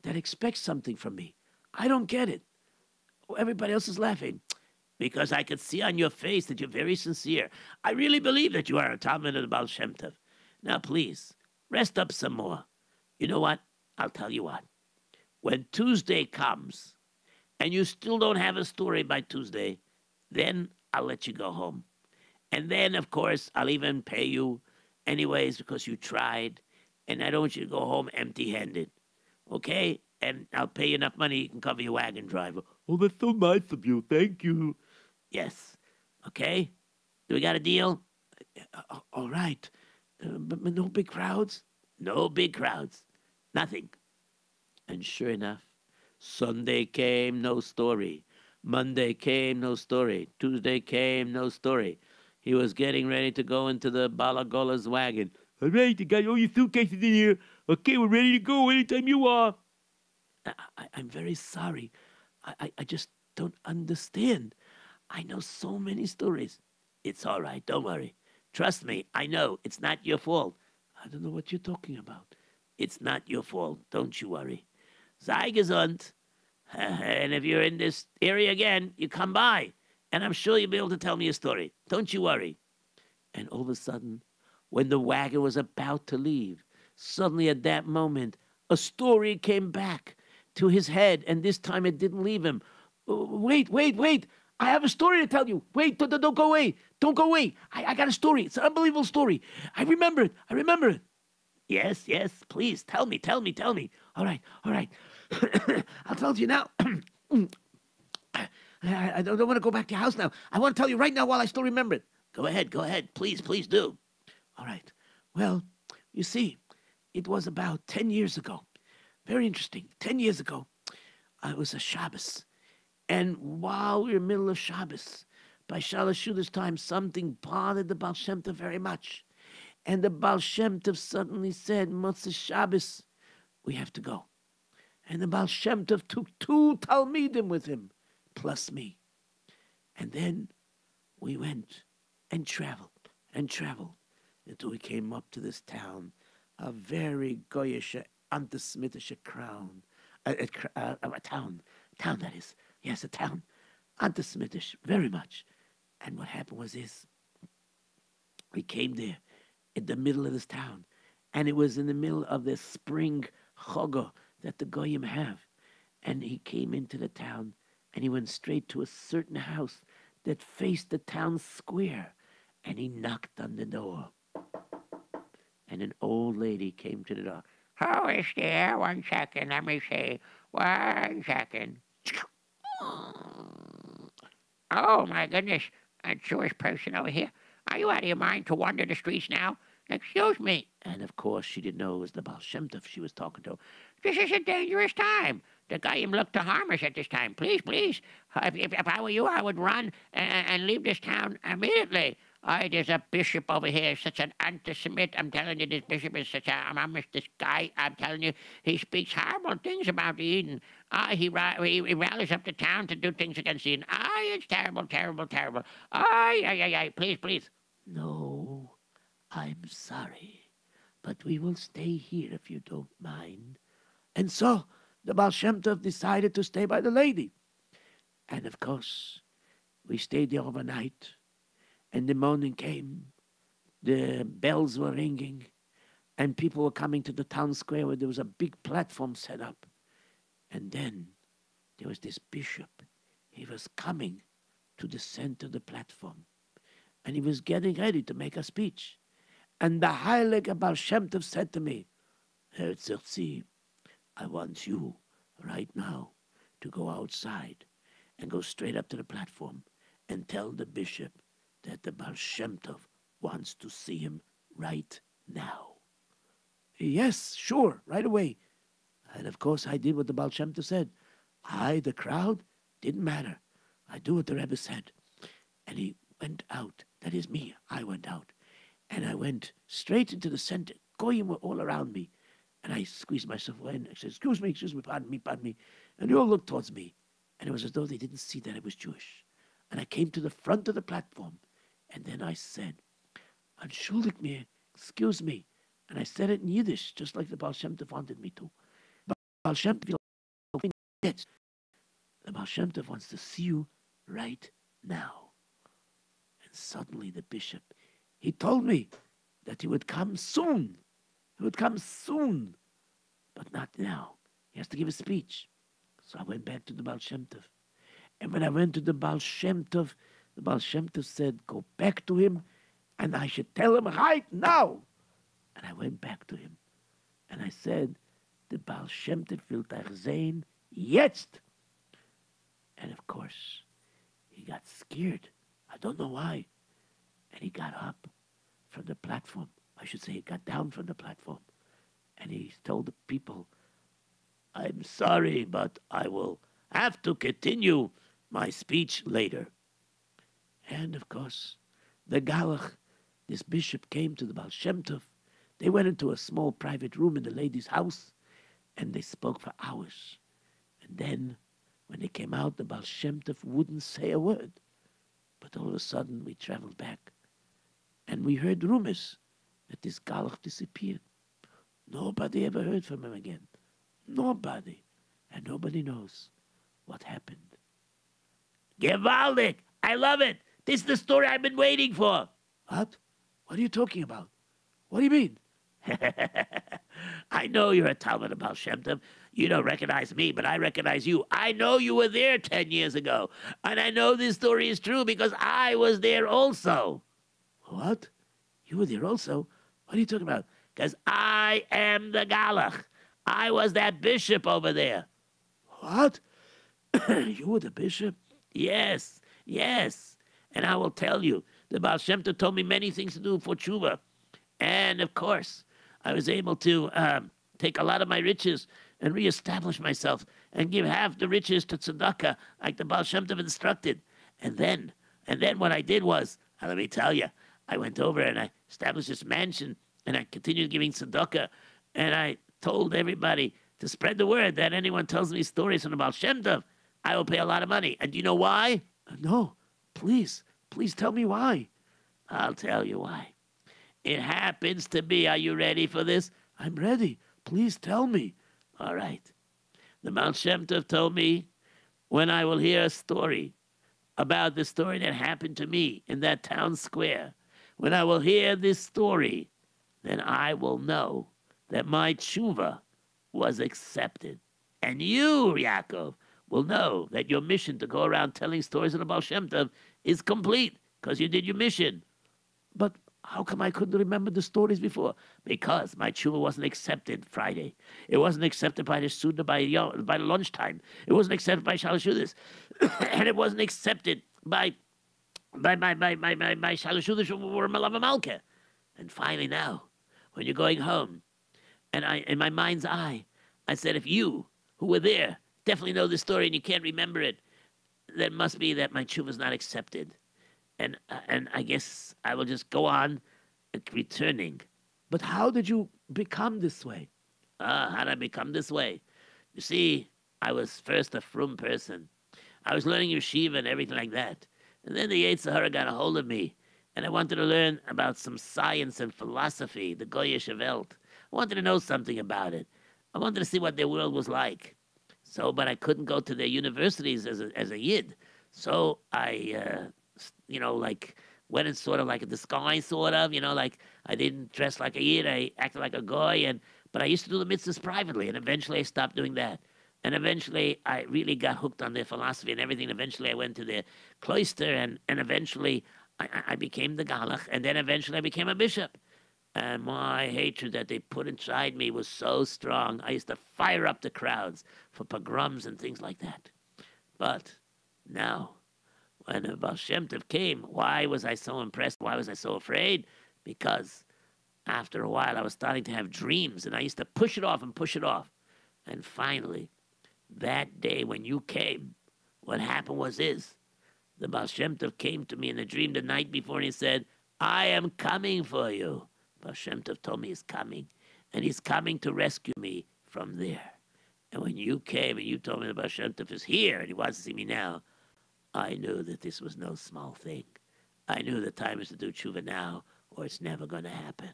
that expects something from me? I don't get it. Oh, everybody else is laughing. Because I could see on your face that you're very sincere. I really believe that you are a Talmud of the Baal Shem Tov. Now, please, rest up some more. You know what? I'll tell you what. When Tuesday comes and you still don't have a story by Tuesday, then I'll let you go home. And then, of course, I'll even pay you anyways because you tried. And I don't want you to go home empty-handed. Okay? And I'll pay you enough money you can cover your wagon driver. Oh, that's so nice of you. Thank you. Yes. Okay? Do we got a deal? All right. But no big crowds? No big crowds. Nothing. And sure enough, Sunday came, no story. Monday came, no story. Tuesday came, no story. He was getting ready to go into the Balagola's wagon. All right, you got all your suitcases in here. Okay, we're ready to go anytime you are. I'm very sorry. I just don't understand. I know so many stories. It's all right. Don't worry. Trust me. I know. It's not your fault. I don't know what you're talking about. It's not your fault. Don't you worry. Sei gesund. And if you're in this area again, you come by. And I'm sure you'll be able to tell me a story. Don't you worry. And all of a sudden, when the wagon was about to leave, suddenly at that moment, a story came back to his head. And this time it didn't leave him. Wait. I have a story to tell you. Wait, don't go away. Don't go away. I got a story. It's an unbelievable story. I remember it. Yes, please, tell me. All right. I'll tell you now. I don't want to go back to your house now. I want to tell you right now while I still remember it. Go ahead. Please do. All right. Well, you see, it was about 10 years ago. Very interesting. 10 years ago, it was a Shabbos. And while we were in the middle of Shabbos, by Shalosh Shuda's time, something bothered the Baal Shem Tov very much. And the Baal Shem Tov suddenly said, Motzei Shabbos, we have to go. And the Baal Shem Tov took 2 Talmidim with him, plus me. And then we went and traveled until we came up to this town, a very goyish, anti-Semitic town that is. Yes, a town. Anti-Semitic, very much. And what happened was this. We came there in the middle of this town. And it was in the middle of this spring chogah that the goyim have. And he came into the town and he went straight to a certain house that faced the town square. And he knocked on the door. And an old lady came to the door. Who is there? 1 second, let me see. 1 second. Oh, my goodness. A Jewish person over here. Are you out of your mind to wander the streets now? Excuse me. And, of course, she didn't know it was the Baal Shem Tov she was talking to. This is a dangerous time. The Goyim look to harm us at this time. Please, please. If I were you, I would run and leave this town immediately. There's a bishop over here, such an anti-Semite. I'm telling you, this bishop is such this guy. I'm telling you, he speaks horrible things about the Eden. He rallies up the town to do things against the Eden. It's terrible, terrible, terrible. Please, please. No, I'm sorry, but we will stay here if you don't mind. And so the Baal Shem Tov decided to stay by the lady. And of course, we stayed there overnight. And the morning came, the bells were ringing, and people were coming to the town square where there was a big platform set up. And then there was this bishop. He was coming to the center of the platform, and he was getting ready to make a speech. And the Heilige Baal Shem Tov said to me, Herr Yitzi, I want you right now to go outside and go straight up to the platform and tell the bishop that the Baal Shem Tov wants to see him right now. Yes, sure, right away. And of course I did what the Baal Shem Tov said. The crowd, didn't matter. I do what the Rebbe said. And he went out. That is me. I went out. And I went straight into the center. Goyim were all around me. And I squeezed myself away and I said, excuse me, pardon me. And they all looked towards me. And it was as though they didn't see that I was Jewish. And I came to the front of the platform. And then I said, Entschuldig mir, excuse me. And I said it in Yiddish, just like the Baal Shem Tov wanted me to. Baal Shem Tov, the Baal Shem Tov wants to see you right now. And suddenly the bishop, he told me that he would come soon. He would come soon, but not now. He has to give a speech. So I went back to the Baal Shem Tov. And when I went to the Baal Shem Tov, the Baal Shem Tov said, go back to him, and I should tell him right now. And I went back to him, and I said, the Baal Shem Tov will dich sehen, jetzt. And of course, he got scared. I don't know why. And he got up from the platform. I should say he got down from the platform. And he told the people, I'm sorry, but I will have to continue my speech later. And of course, the Galach, this bishop, came to the Baal Shem Tov. They went into a small private room in the lady's house, and they spoke for hours. And then, when they came out, the Baal Shem Tov wouldn't say a word. But all of a sudden, we traveled back, and we heard rumors that this Galach disappeared. Nobody ever heard from him again. Nobody. And nobody knows what happened. Gewaldig! I love it! This is the story I've been waiting for. What? What are you talking about? What do you mean? I know you're a Talmud of Baal Shem Tov. You don't recognize me, but I recognize you. I know you were there 10 years ago. And I know this story is true because I was there also. What? You were there also? What are you talking about? Because I am the Galach. I was that bishop over there. What? You were the bishop? Yes, yes. And I will tell you, the Baal Shem Tov told me many things to do for tshuva. And of course, I was able to take a lot of my riches and reestablish myself and give half the riches to tzedakah, like the Baal Shem Tov instructed. And then what I did was, let me tell you, I went over and I established this mansion and I continued giving tzedakah. And I told everybody to spread the word that anyone tells me stories from the Baal Shem Tov, I will pay a lot of money. And do you know why? No, please tell me why. I'll tell you why. It happens to be, are you ready for this? I'm ready. Please tell me. All right. The Baal Shem Tov told me when I will hear a story about the story that happened to me in that town square, when I will hear this story, then I will know that my tshuva was accepted. And you, Yaakov, will know that your mission to go around telling stories of the Baal Shem Tov is complete because you did your mission. But how come I couldn't remember the stories before? Because my tshuva wasn't accepted Friday. It wasn't accepted by the Suda by lunchtime. It wasn't accepted by Shalashudas. And it wasn't accepted by Shalashudas or Malava Malka. And finally now, when you're going home, and in my mind's eye, I said, if you, who were there definitely know this story and you can't remember it, that must be that my tshuva is not accepted. And I guess I will just go on returning. But how did you become this way? How did I become this way? You see, I was first a frum person. I was learning yeshiva and everything like that. And then the yetzer hara got a hold of me, and I wanted to learn about some science and philosophy, the Goyish Welt. I wanted to know something about it. I wanted to see what their world was like. So, but I couldn't go to their universities as a yid. So I, like went in sort of like a disguise, sort of, like I didn't dress like a yid. I acted like a goy, but I used to do the mitzvahs privately, and eventually I stopped doing that. And eventually I really got hooked on their philosophy and everything. Eventually I went to their cloister, and eventually I became the galach, and then eventually I became a bishop. And my hatred that they put inside me was so strong. I used to fire up the crowds for pogroms and things like that. But now, when the Baal Shem Tov came, why was I so impressed? Why was I so afraid? Because after a while I was starting to have dreams, and I used to push it off and push it off. And finally, that day when you came, what happened was the Baal Shem Tov came to me in a dream the night before, and he said, I am coming for you. Baal Shem Tov told me he's coming, and he's coming to rescue me from there. And when you came and you told me the Baal Shem Tov is here and he wants to see me now, I knew that this was no small thing. I knew the time is to do tshuva now, or it's never going to happen.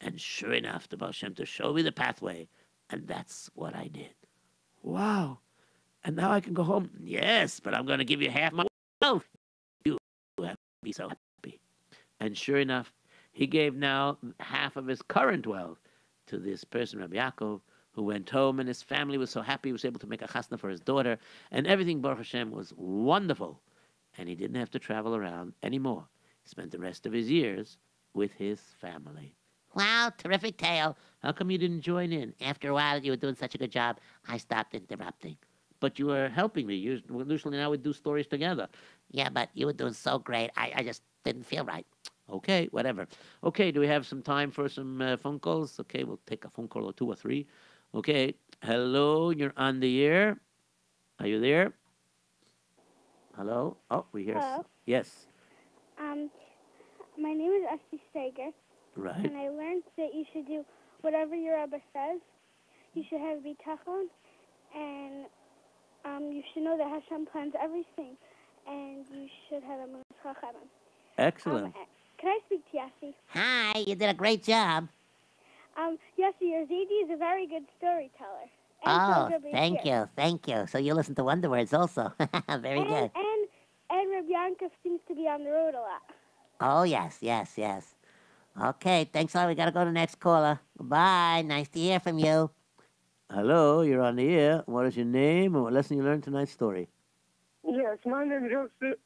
And sure enough, the Baal Shem Tov showed me the pathway, and that's what I did. Wow. And now I can go home. Yes, but I'm going to give you half my wealth. You have to be so happy. And sure enough, he gave now half of his current wealth to this person, Rabbi Yaakov, who went home, and his family was so happy he was able to make a chasna for his daughter, and everything, Baruch Hashem, was wonderful. And he didn't have to travel around anymore. He spent the rest of his years with his family. Wow, terrific tale. How come you didn't join in? After a while, you were doing such a good job, I stopped interrupting. But you were helping me. Usually now we do stories together. Yeah, but you were doing so great, I just didn't feel right. Okay, whatever. Okay, do we have some time for some phone calls? Okay, we'll take a phone call or 2 or 3. Okay, hello, you're on the air. Are you there? Hello? Oh, we hear. Hello. Yes. My name is Esty Sager. Right. And I learned that you should do whatever your Rebbe says. You should have bitachon, and you should know that Hashem plans everything, and you should have a chachamim. Excellent. Can I speak to Yossi? Hi, you did a great job. Yossi, your ZD is a very good storyteller. Oh, thank you. So you listen to Wonder Words also. Very good. And Reb Yankov seems to be on the road a lot. Oh, yes. Okay, thanks a lot. We got to go to the next caller. Goodbye. Nice to hear from you. Hello, you're on the air. What is your name and what lesson you learned tonight's story? Yes, my name is Joseph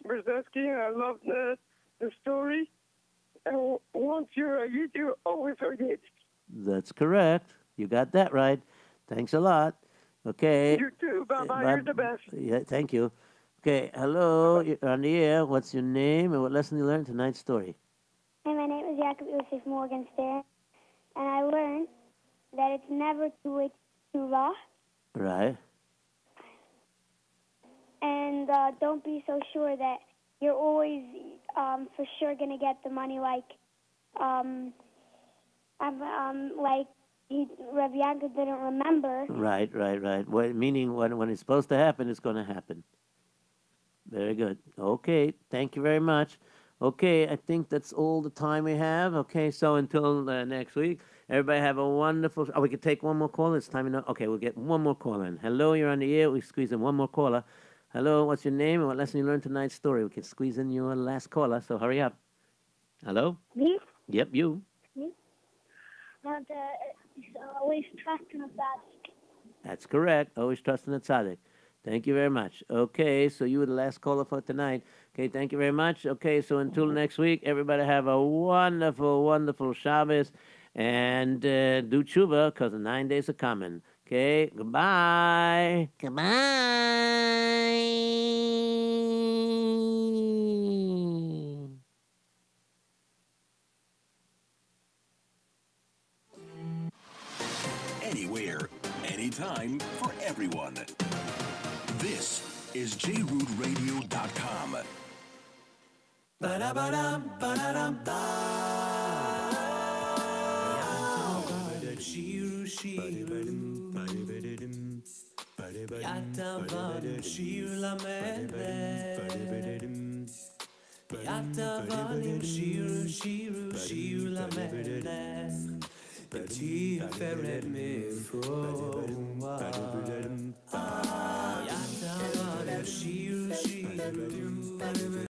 Brzezinski, and I love the story. And once you're a yid, you always are yid. That's correct. You got that right. Thanks a lot. Okay. You too. Bye-bye. You're the best. Yeah, thank you. Okay, hello, you're on the air. What's your name and what lesson you learned tonight's story? Hey, my name is Jacob Yosef Morgenstern, and I learned that it's never too late to raw. Right. And don't be so sure that you're always for sure going to get the money like Rabbi Yankov didn't remember. Right. Meaning when it's supposed to happen, it's going to happen. Very good. Okay, thank you very much. Okay, I think that's all the time we have. Okay, so until next week, everybody have a wonderful... Oh, we could take one more call. It's time enough. Okay, we'll get one more call in. Hello, you're on the air. We squeeze in one more caller. Hello, what's your name and what lesson you learned tonight's story? We can squeeze in your last caller, so hurry up. Hello? Me? Yep, you. Me? And always trust in a tzaddik. That's correct. Always trust in the tzaddik. Thank you very much. Okay, so you were the last caller for tonight. Okay, thank you very much. Okay, so until next week, everybody have a wonderful, wonderful Shabbos. And do tshuva, because the 9 days are coming. Okay, goodbye. Goodbye. Anywhere, anytime, for everyone. This is jrootradio.com. Shiru, Yatavan, Shiru Lamelech. Yatavanim, Shiru Lamelech. Tiferet Mifroa. Yatavanim, Shiru.